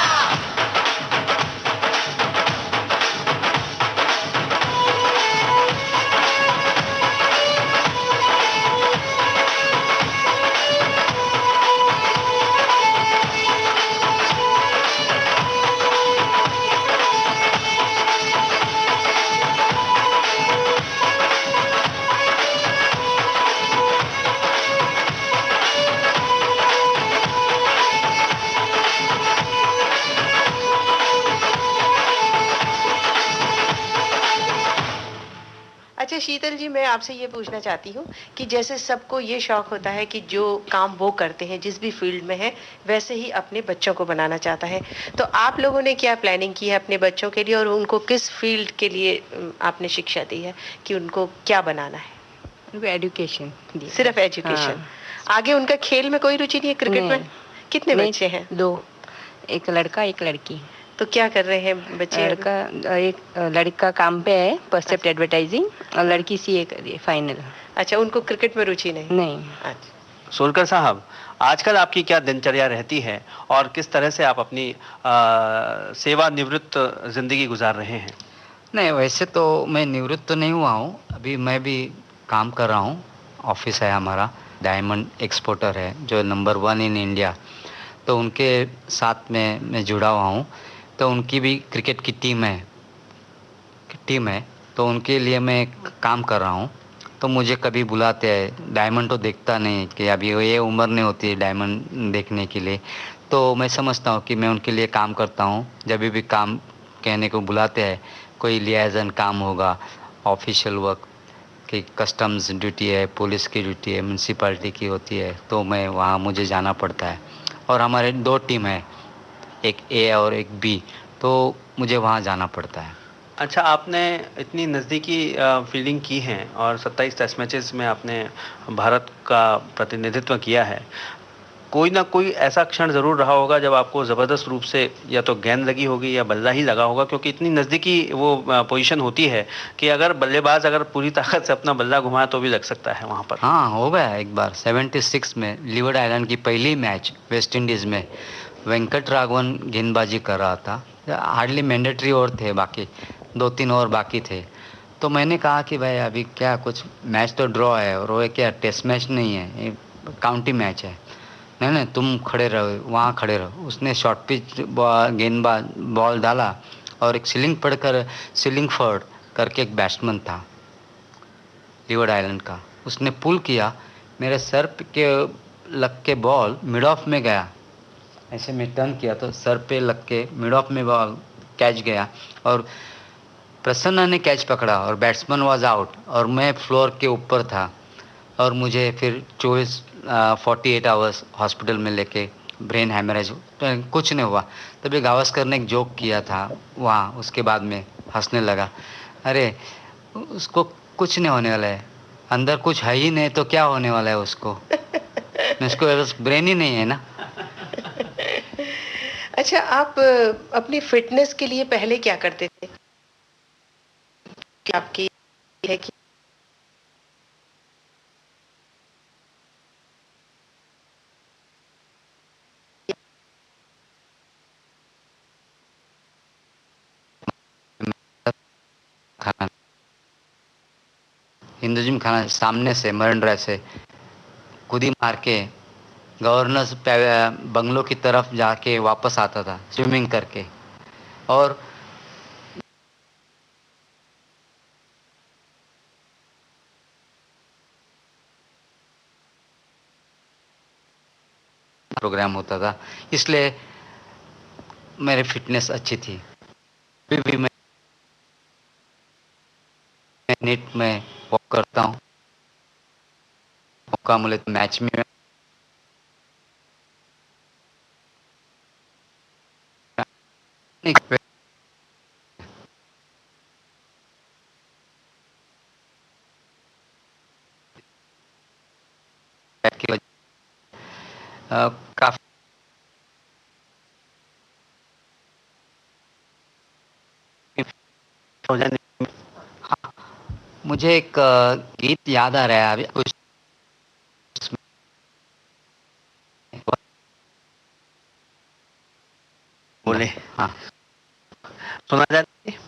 अच्छा शीतल जी, मैं आपसे ये पूछना चाहती हूँ कि जैसे सबको ये शौक होता है कि जो काम वो करते हैं जिस भी फील्ड में है वैसे ही अपने बच्चों को बनाना चाहता है, तो आप लोगों ने क्या प्लानिंग की है अपने बच्चों के लिए और उनको किस फील्ड के लिए आपने शिक्षा दी है कि उनको क्या बनाना है? उनको एजुकेशन दी। सिर्फ एजुकेशन? हाँ। आगे उनका खेल में कोई रुचि नहीं है? क्रिकेट में कितने बच्चे हैं? 2, एक लड़का एक लड़की। तो क्या कर रहे हैं बच्चे? एक लड़का काम पे है, परसेप्ट एडवर्टाइजिंग, और लड़की सीए कर रही है फाइनल। अच्छा, उनको क्रिकेट में रुचि नहीं? नहीं। अच्छा। सोलकर साहब, आजकल आपकी क्या दिनचर्या रहती है और किस तरह से आप अपनी सेवानिवृत्त जिंदगी गुजार रहे हैं? नहीं, वैसे तो मैं निवृत्त तो नहीं हुआ हूँ, अभी मैं भी काम कर रहा हूँ। ऑफिस है हमारा, डायमंड एक्सपोर्टर है जो नंबर 1 इन इंडिया, तो उनके साथ में मैं जुड़ा हुआ हूँ। तो उनकी भी क्रिकेट की टीम है, तो उनके लिए मैं काम कर रहा हूँ। तो मुझे कभी बुलाते हैं, डायमंड तो देखता नहीं कि अभी ये उम्र नहीं होती है डायमंड देखने के लिए, तो मैं समझता हूँ कि मैं उनके लिए काम करता हूँ। जब भी काम कहने को बुलाते हैं, कोई लियाजन काम होगा, ऑफिशियल वर्क कि कस्टम्स ड्यूटी है, पुलिस की ड्यूटी है, म्यूनसिपाल्टी की होती है, तो मैं वहाँ मुझे जाना पड़ता है। और हमारे 2 टीम है, एक ए और एक बी, तो मुझे वहाँ जाना पड़ता है। अच्छा, आपने इतनी नज़दीकी फील्डिंग की है और 27 टेस्ट मैचेस में आपने भारत का प्रतिनिधित्व किया है। कोई ना कोई ऐसा क्षण ज़रूर रहा होगा जब आपको ज़बरदस्त रूप से या तो गेंद लगी होगी या बल्ला ही लगा होगा, क्योंकि इतनी नज़दीकी वो पोजीशन होती है कि अगर बल्लेबाज अगर पूरी ताकत से अपना बल्ला घुमाए तो भी लग सकता है वहाँ पर। हाँ, हो गया एक बार 76 में लीवर्ड आइलैंड की पहली मैच वेस्ट इंडीज़ में। वेंकट राघवन गेंदबाजी कर रहा था, हार्डली मैंडेटरी ओवर थे, बाकी 2-3 ओवर बाकी थे। तो मैंने कहा कि भाई अभी क्या, कुछ मैच तो ड्रॉ है और वो क्या टेस्ट मैच नहीं है, ये काउंटी मैच है। नहीं, तुम खड़े रहो, वहाँ खड़े रहो। उसने शॉर्ट पिच गेंदबाज बॉल डाला और एक सीलिंग फर्ड करके एक बैट्समैन था लीवर्ड आइलैंड का, उसने पुल किया, मेरे सर के लग के बॉल मिड ऑफ में गया। ऐसे मैं टर्न किया तो सर पे लग के मिड ऑफ में बॉल कैच गया और प्रसन्ना ने कैच पकड़ा और बैट्समैन वाज आउट और मैं फ्लोर के ऊपर था और मुझे फिर 48 आवर्स हॉस्पिटल में लेके ब्रेन हैमरेज, तो कुछ नहीं हुआ। तभी गावस्कर ने एक जोक किया था वहाँ, उसके बाद में हंसने लगा, अरे उसको कुछ नहीं होने वाला है, अंदर कुछ है ही नहीं तो क्या होने वाला है उसको उसको ब्रेन ही नहीं है ना। अच्छा, आप अपनी फिटनेस के लिए पहले क्या करते थे? कि आपकी है कि खाना हिंदुजिम खाना सामने से मरीन ड्राइव से कूदी मार के गवर्नर्स बंगलों की तरफ जाके वापस आता था स्विमिंग करके। और प्रोग्राम होता था, इसलिए मेरी फिटनेस अच्छी थी। अभी भी मैं नेट में वॉक करता हूँ, मौका मिले तो मैच में नहीं, की वजह काफी हो जाने मुझे एक गीत याद आ रहा है अभी कुछ बोले। हाँ सुना जाता है?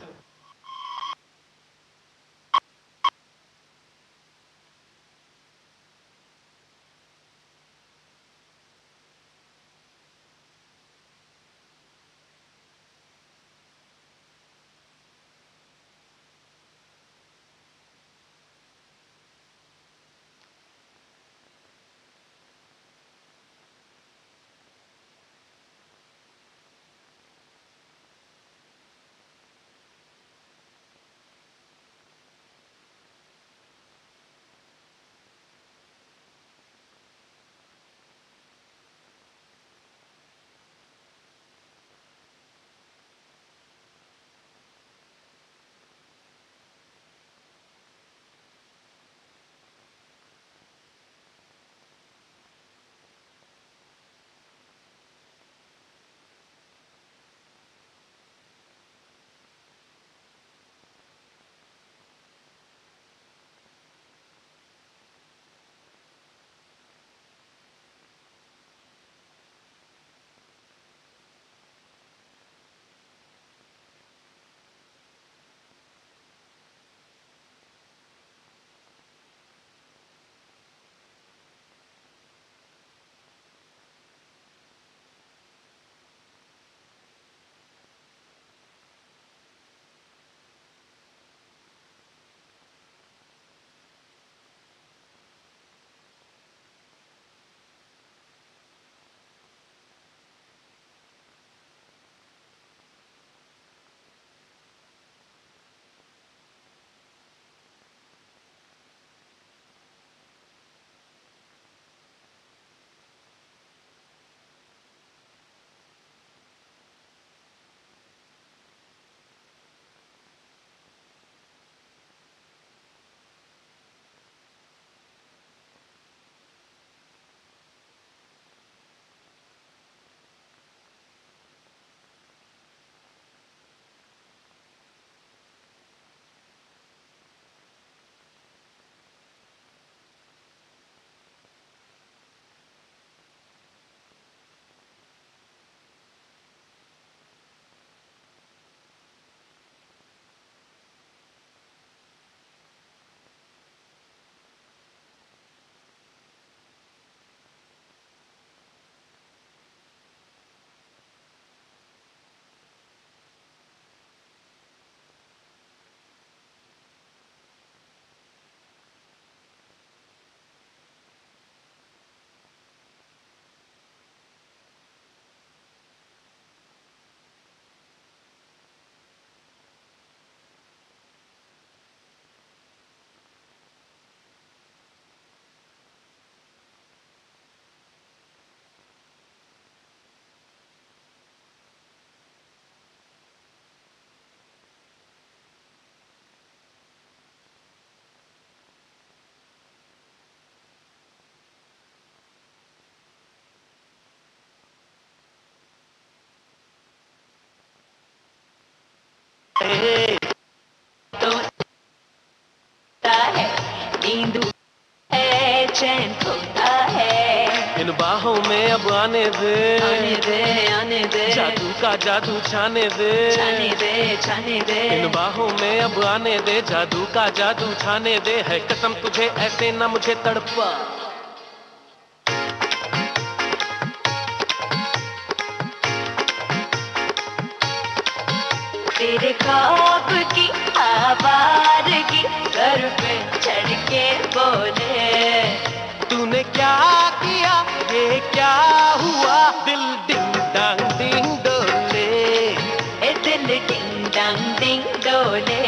तो है नींद है चैन खोता है इन बाहों में अब आने आने दे जादू का जादू छाने दे छाने दे इन बाहों में अब आने दे जादू का जादू छाने दे है कसम तुझे ऐसे न मुझे तड़पा तेरे ख्वाब की आवारगी सर पे चढ़ के बोले तूने क्या किया ये क्या हुआ दिल डिंग डांग डिंग डोले ए दिल डिंग डंग डिंग डोले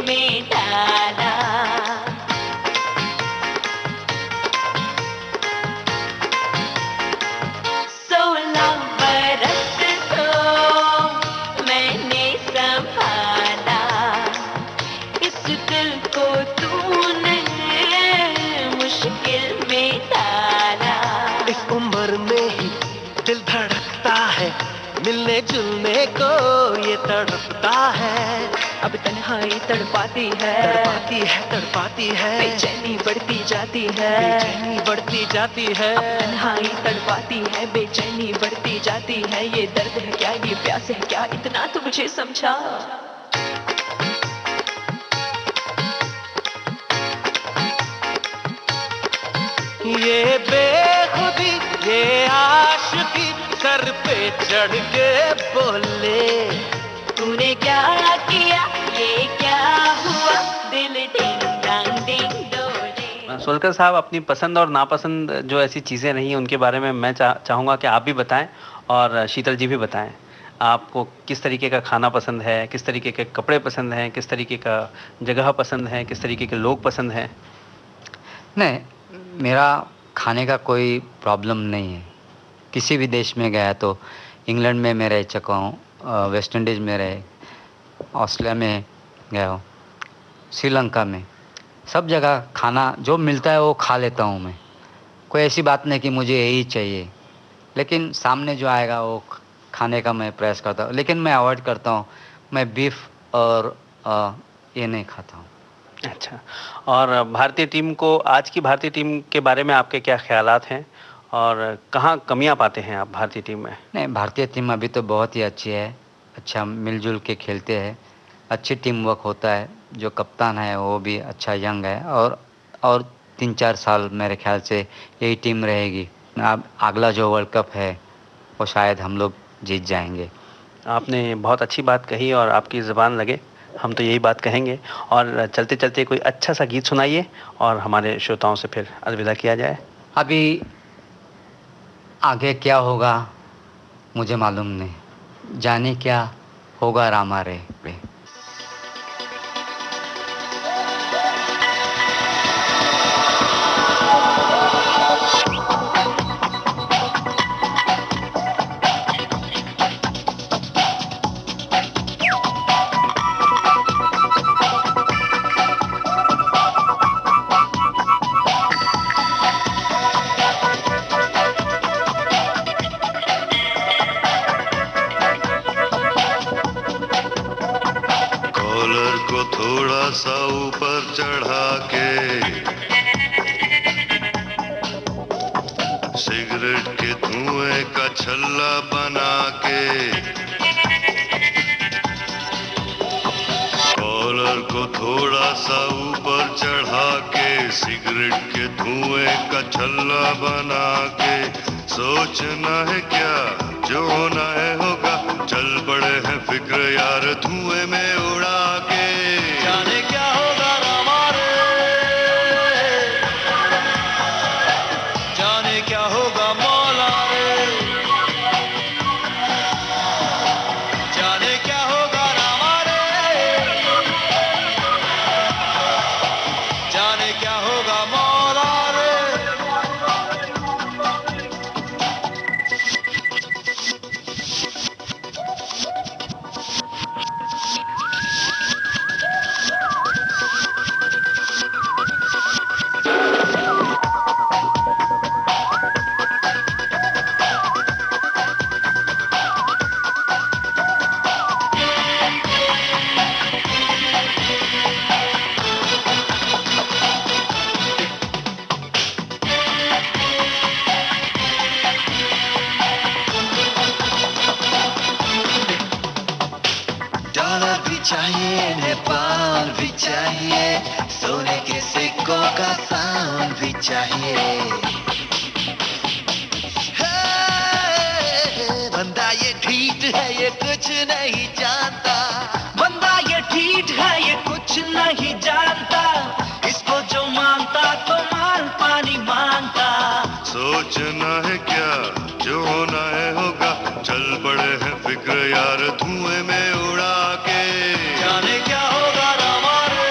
में डाला। 16 बरस तो मैंने संभाला, इस दिल को तूने मुश्किल में डाला। इस उम्र में ही दिल धड़कता है, मिलने जुलने को ये तड़पता है। अब तन्हाई तड़पाती है, तड़पाती है, तड़पाती है, बेचैनी बढ़ती जाती है, बेचैनी बढ़ती जाती है। अब तन्हाई तड़पाती है, बेचैनी बढ़ती जाती है। ये दर्द है क्या, ये प्यास है क्या, इतना तो मुझे समझा। ये बेखुदी, ये आशिकी सर पे चढ़ के बोले, तूने क्या किया, ये क्या हुआ, दिल डिंग डांग डिंग डोले। सोलकर साहब, अपनी पसंद और नापसंद जो ऐसी चीज़ें रही हैं उनके बारे में मैं चाहूँगा कि आप भी बताएं और शीतल जी भी बताएं। आपको किस तरीके का खाना पसंद है, किस तरीके के कपड़े पसंद हैं, किस तरीके का जगह पसंद है, किस तरीके के लोग पसंद हैं? नहीं, मेरा खाने का कोई प्रॉब्लम नहीं है। किसी भी देश में गया तो इंग्लैंड में मैं रह चुका हूँ, वेस्ट इंडीज़ में रहे, ऑस्ट्रेलिया में गया हूँ, श्रीलंका में, सब जगह खाना जो मिलता है वो खा लेता हूँ मैं। कोई ऐसी बात नहीं कि मुझे यही चाहिए, लेकिन सामने जो आएगा वो खाने का मैं प्रयास करता हूँ। लेकिन मैं अवॉइड करता हूँ, मैं बीफ और ये नहीं खाता हूँ। अच्छा, और भारतीय टीम को, आज की भारतीय टीम के बारे में आपके क्या ख्यालात हैं और कहाँ कमियां पाते हैं आप भारतीय टीम में? नहीं, भारतीय टीम अभी तो बहुत ही अच्छी है, अच्छा मिलजुल के खेलते हैं, अच्छी टीम वर्क होता है। जो कप्तान है वो भी अच्छा यंग है, और 3-4 साल मेरे ख्याल से यही टीम रहेगी। अब अगला जो वर्ल्ड कप है वो शायद हम लोग जीत जाएंगे। आपने बहुत अच्छी बात कही और आपकी ज़बान लगे, हम तो यही बात कहेंगे। और चलते चलते कोई अच्छा सा गीत सुनाइए और हमारे श्रोताओं से फिर अलविदा किया जाए। अभी आगे क्या होगा मुझे मालूम नहीं, जाने क्या होगा रामा रे। थोड़ा सा ऊपर चढ़ा के सिगरेट के धुएं का छल्ला बना के कॉलर को थोड़ा सा ऊपर चढ़ा के सिगरेट के धुएं का छल्ला बना के सोचना है क्या जो होना है होगा, चल पड़े हैं फिक्र यार धुएं में उड़ा के। जाने क्या होगा रामा रे, जाने क्या होगा मौला रे, जाने क्या होगा रामा रे, जाने क्या होगा मौला रे। चाहिए, नेपाल भी चाहिए, सोने के सिक्कों का साउंड भी चाहिए। बंदा ये ठीक है, ये कुछ नहीं जानता, बंदा ये ठीक है, ये कुछ नहीं जानता, इसको जो मानता तो माल पानी मांगता। सोचना है क्या जो होना है होगा, चल पड़े हैं फिक्र यार धुएं में उड़ा के। जाने क्या होगा रामा रे,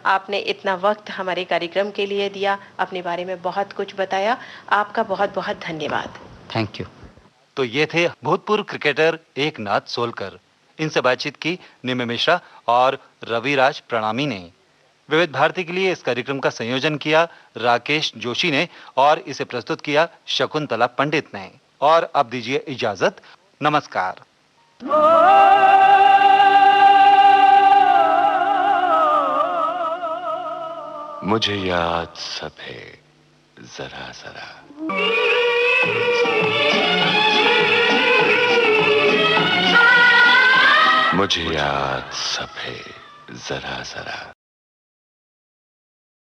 आपने इतना वक्त हमारे कार्यक्रम के लिए दिया, अपने बारे में बहुत कुछ बताया। आपका बहुत बहुत धन्यवाद। Thank you. तो ये थे भूतपूर्व क्रिकेटर एकनाथ सोलकर। इनसे बातचीत की निम्न मिश्रा और रविराज प्रणामी ने। विविध भारती के लिए इस कार्यक्रम का संयोजन किया राकेश जोशी ने और इसे प्रस्तुत किया शकुंतला पंडित ने। और अब दीजिए इजाजत, नमस्कार। मुझे याद सब है जरा जरा, मुझे याद सब है जरा जरा।